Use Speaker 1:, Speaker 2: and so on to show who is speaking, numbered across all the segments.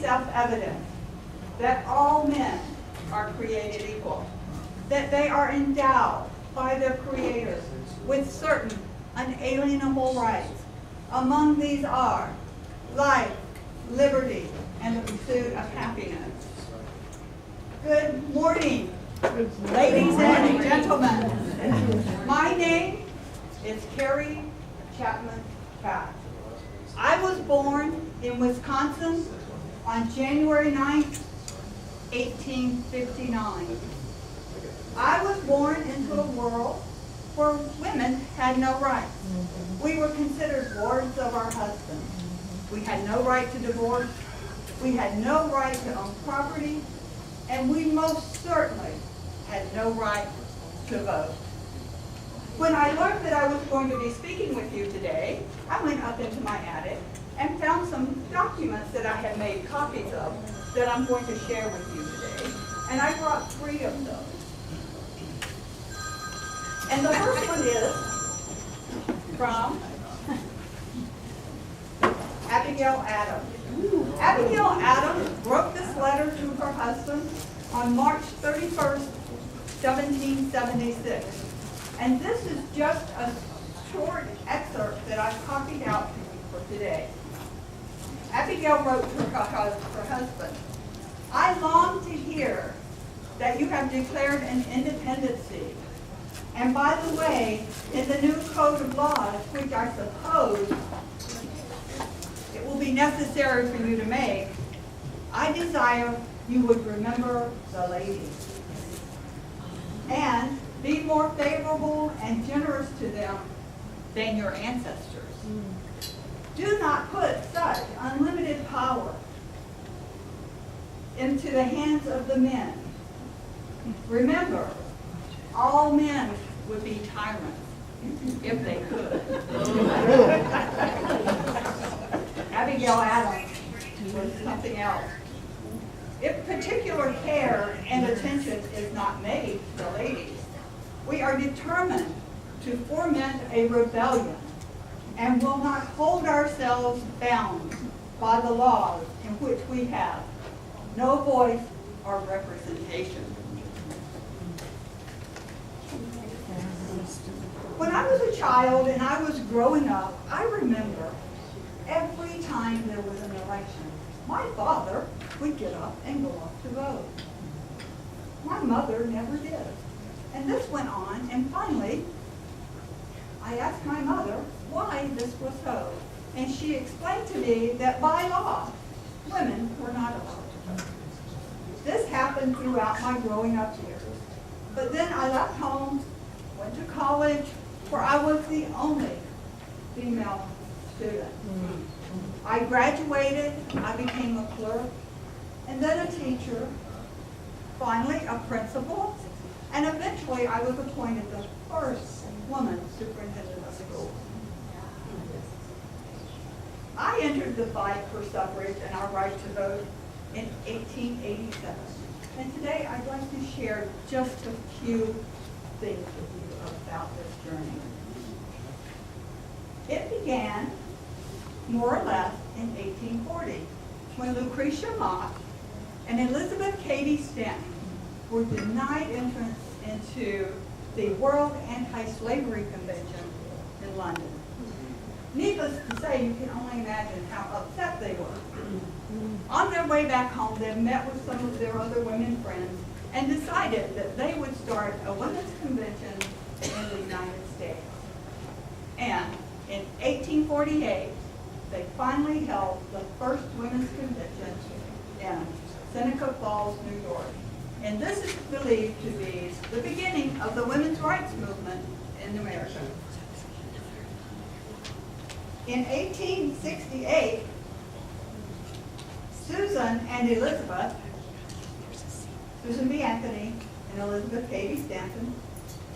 Speaker 1: self-evident that all men are created equal, that they are endowed by their Creator with certain unalienable rights. Among these are life, liberty, and the pursuit of happiness. Good morning, ladies and gentlemen. My name is Carrie Chapman Catt. I was born in Wisconsin on January 9th, 1859. I was born into a world where women had no rights. We were considered wards of our husbands. We had no right to divorce. We had no right to own property. And we most certainly had no right to vote. When I learned that I was going to be speaking with you today, I went up into my attic and found some documents that I had made copies of that I'm going to share with you today. And I brought 3 of those. And the first one is from Abigail Adams. Abigail Adams wrote this letter to her husband on March 31st, 1776. And this is just a short excerpt that I've copied out to you for today. Abigail wrote to her husband, "I long to hear that you have declared an independency. And by the way, in the new code of laws, which I suppose it will be necessary for you to make, I desire you would remember the ladies and be more favorable and generous to them than your ancestors. Do not put such unlimited power into the hands of the men. Remember, all men would be tyrants if they could." Abigail Adams was something else. If particular care and attention is not made to the ladies, we are determined to foment a rebellion and will not hold ourselves bound by the laws in which we have no voice or representation. When I was a child and I was growing up, I remember every time there was an election, my father would get up and go off to vote. My mother never did. And this went on, and finally, I asked my mother why this was so. And she explained to me that by law, women were not allowed to vote. This happened throughout my growing up years. But then I left home, went to college, where I was the only female student. I graduated, I became a clerk, and then a teacher, finally a principal, and eventually I was appointed the first woman superintendent of schools. I entered the fight for suffrage and our right to vote in 1887. And today I'd like to share just a few things with you about this journey. It began more or less in 1840 when Lucretia Mott and Elizabeth Cady Stanton were denied entrance into the World Anti-Slavery Convention in London. Needless to say, you can only imagine how upset they were. On their way back home, they met with some of their other women friends and decided that they would start a women's convention in the United States. And in 1848, they finally held the first women's convention in Seneca Falls, New York. And this is believed to be the beginning of the women's rights movement in America. In 1868, Susan and Elizabeth, Susan B. Anthony and Elizabeth Cady Stanton,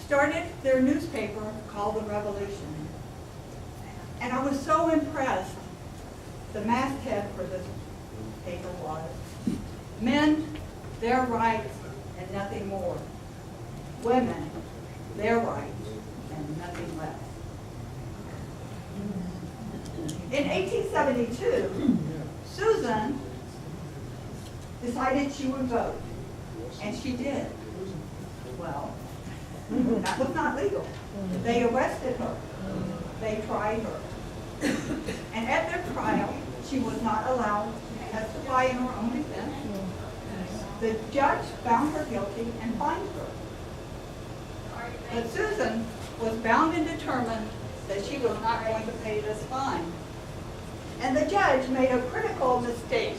Speaker 1: started their newspaper called The Revolution. And I was so impressed. The masthead for this paper was, "Men, their rights and nothing more. Women, their rights and nothing less." In 1872, Susan decided she would vote, and she did. Well, that was not legal. They arrested her. They tried her. And at their trial, she was not allowed to testify in her own defense. The judge found her guilty and fined her. But Susan was bound and determined that she was not going to pay this fine. And the judge made a critical mistake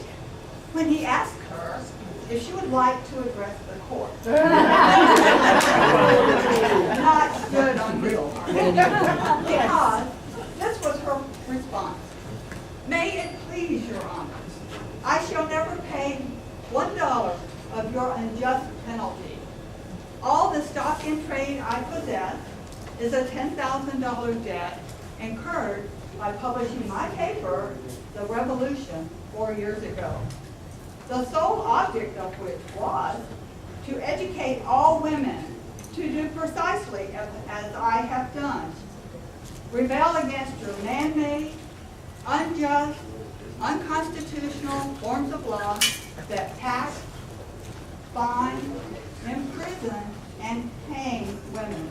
Speaker 1: when he asked her if she would like to address the court. Not good on his part. Because this was her response. May it please your honor, I shall never pay $1 of your unjust penalty. All the stock in trade I possess is a $10,000 debt incurred by publishing my paper, The Revolution, 4 years ago. The sole object of which was to educate all women to do precisely as I have done. Rebel against your man-made, unjust, unconstitutional forms of law that tax, fine, imprison, and hang women,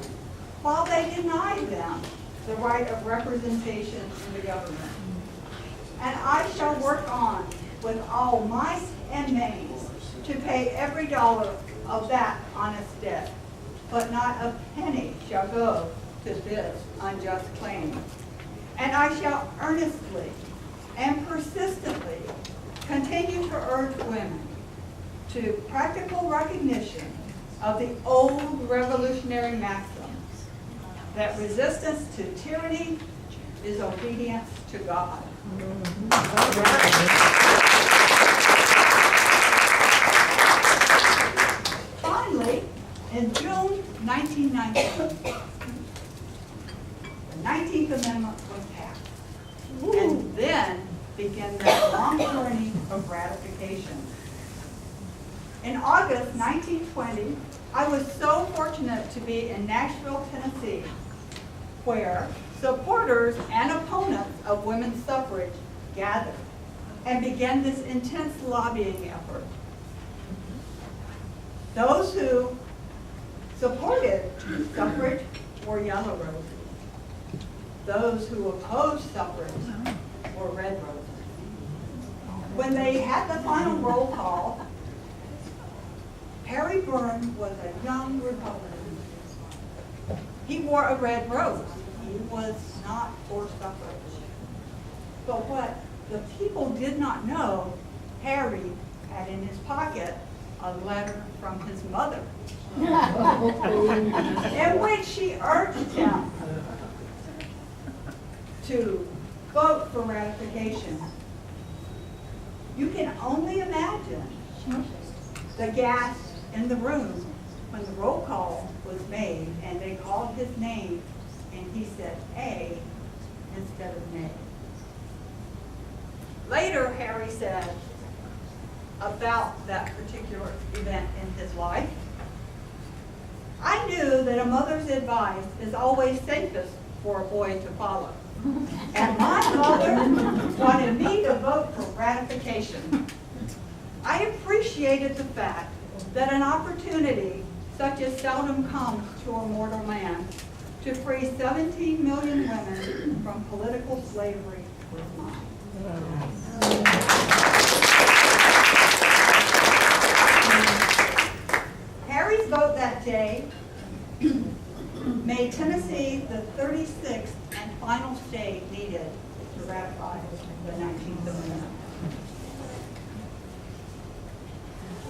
Speaker 1: while they deny them the right of representation in the government. And I shall work on with all might and mains to pay every dollar of that honest debt, but not a penny shall go to this unjust claim. And I shall earnestly and persistently continue to urge women to practical recognition of the old revolutionary maxim that resistance to tyranny is obedience to God. Finally, in June 1919, the 19th Amendment was passed. And then began that long journey of ratification. In August 1920, I was so fortunate to be in Nashville, Tennessee, where supporters and opponents of women's suffrage gathered and began this intense lobbying effort. Those who supported suffrage wore yellow roses. Those who opposed suffrage wore red roses. When they had the final roll call, Harry Byrne was a young Republican. He wore a red rose. He was not for suffrage. But what the people did not know, Harry had in his pocket a letter from his mother in which she urged him to vote for ratification. You can only imagine the gasp in the room when the roll call was made and they called his name and he said A instead of nay. Later, Harry said about that particular event in his life, I knew that a mother's advice is always safest for a boy to follow. And my mother wanted me to vote for ratification. I appreciated the fact that an opportunity such as seldom comes to a mortal man to free 17 million women from political slavery was mine. Harry's vote that day made Tennessee the 36th and final state needed to ratify the 19th Amendment.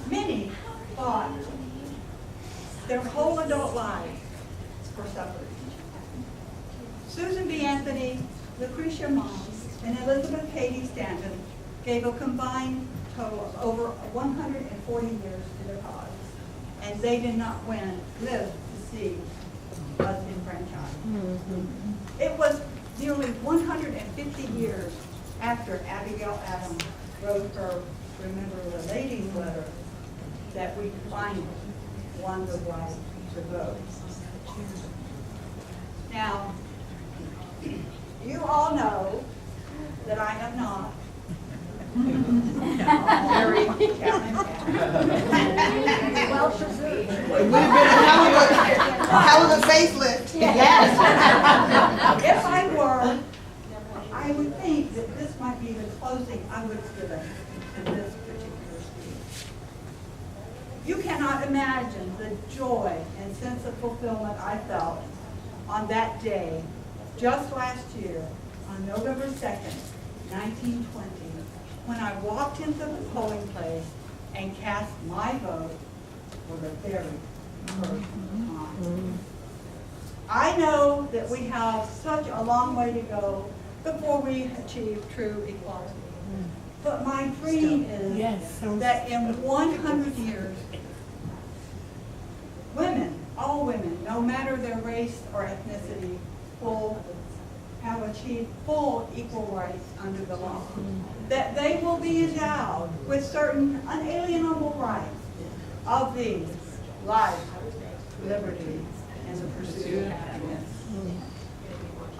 Speaker 1: Many fought their whole adult lives for suffrage. Susan B. Anthony, Lucretia Mott, and Elizabeth Cady Stanton gave a combined total of over 140 years to their cause, and they did not live to see us enfranchised. It was nearly 150 years after Abigail Adams wrote her Remember the Lady's letter that we finally won the right to vote. Now, you all know that I am not Carrie Chapman Catt.
Speaker 2: Well preserved.
Speaker 3: It would have been a hell of a facelift.
Speaker 2: Yes.
Speaker 1: If I were, I would think that this might be the closing I would have given to this particular speech. You cannot imagine the joy and sense of fulfillment I felt on that day, just last year, on November 2nd, 1920, when I walked into the polling place and cast my vote for the very first time. I know that we have such a long way to go before we achieve true equality. But my dream is that in 100 years, women, all women, no matter their race or ethnicity, will have achieved full equal rights under the law. That they will be endowed with certain unalienable rights of these: life, liberty, and the pursuit of happiness.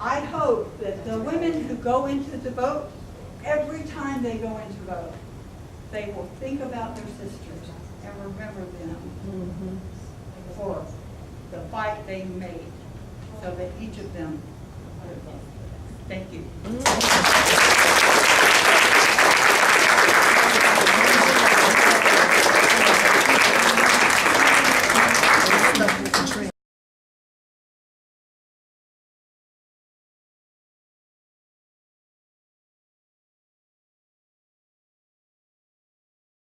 Speaker 1: I hope that the women who go into the vote, every time they go into vote, they will think about their sisters and remember them for the fight they made so that each of them would vote. Thank you.